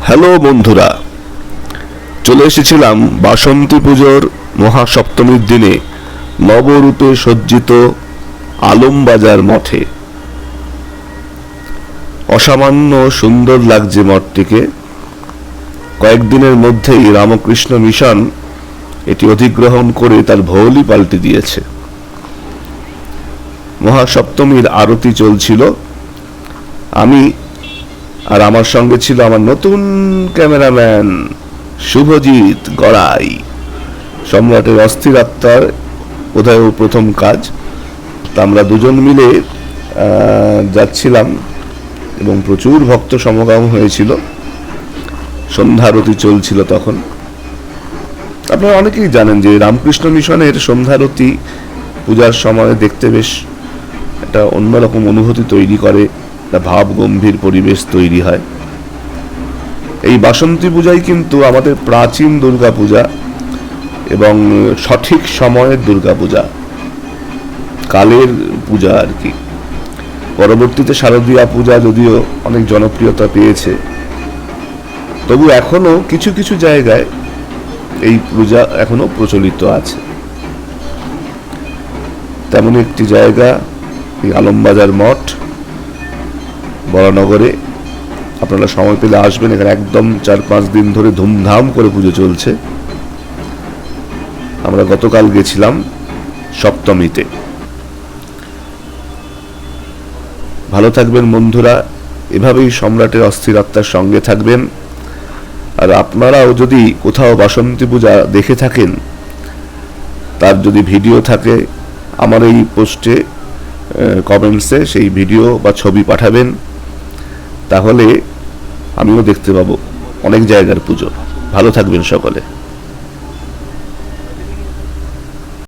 Hello বন্ধুরা, চলে এসেছিলাম বাসন্তী পুজোর মহাসপ্তমীর দিনে নবরূপে সজ্জিত আলমবাজার মঠে। অসামান্য সুন্দর লাগছে মঠটিকে। কয়েকদিনের মধ্যেই রামকৃষ্ণ মিশন এটি অধিগ্রহণ করে তার ভৌলি পাল্টে দিয়েছে। মহাসপ্তমীর আরতি চলছিল। আমি আর আমার সঙ্গে ছিল আমার নতুন ক্যামেরাম্যান শুভজিৎ গড়াই। সম্রাটের অস্থির আত্মার বোধহয় প্রথম কাজ, তা আমরা দুজন মিলে যাচ্ছিলাম এবং প্রচুর ভক্ত সমাগম হয়েছিল। সন্ধ্যারতি চলছিল তখন। আপনারা অনেকেই জানেন যে রামকৃষ্ণ মিশনের সন্ধ্যারতি পূজার সময় দেখতে বেশ একটা অন্যরকম অনুভূতি তৈরি করে, ভাব গম্ভীর পরিবেশ তৈরি হয়। এই বাসন্তী পূজাই কিন্তু আমাদের প্রাচীন দুর্গা পূজা এবং সঠিক সময়ের দুর্গা পূজা, কালের পূজা আর কি। পরবর্তীতে শারদীয়া পূজা যদিও অনেক জনপ্রিয়তা পেয়েছে, তবু এখনো কিছু কিছু জায়গায় এই পূজা এখনো প্রচলিত আছে। তেমন একটি জায়গা এই আলমবাজার মঠ বরানগরে। আপনারা সময় পেলে আসবেন, এখানে একদম 4-5 দিন ধরে ধুমধাম করে পুজো চলছে। আমরা গতকাল গেছিলাম সপ্তমীতে। ভালো থাকবেন বন্ধুরা, এভাবেই সম্রাটের অস্থির আত্মার সঙ্গে থাকবেন। আর আপনারাও যদি কোথাও বাসন্তী পূজা দেখে থাকেন, তার যদি ভিডিও থাকে আমার এই পোস্টে কমেন্টসে সেই ভিডিও বা ছবি পাঠাবেন, তাহলে আমিও দেখতে পাবো অনেক জায়গার পুজো। ভালো থাকবেন সকলে।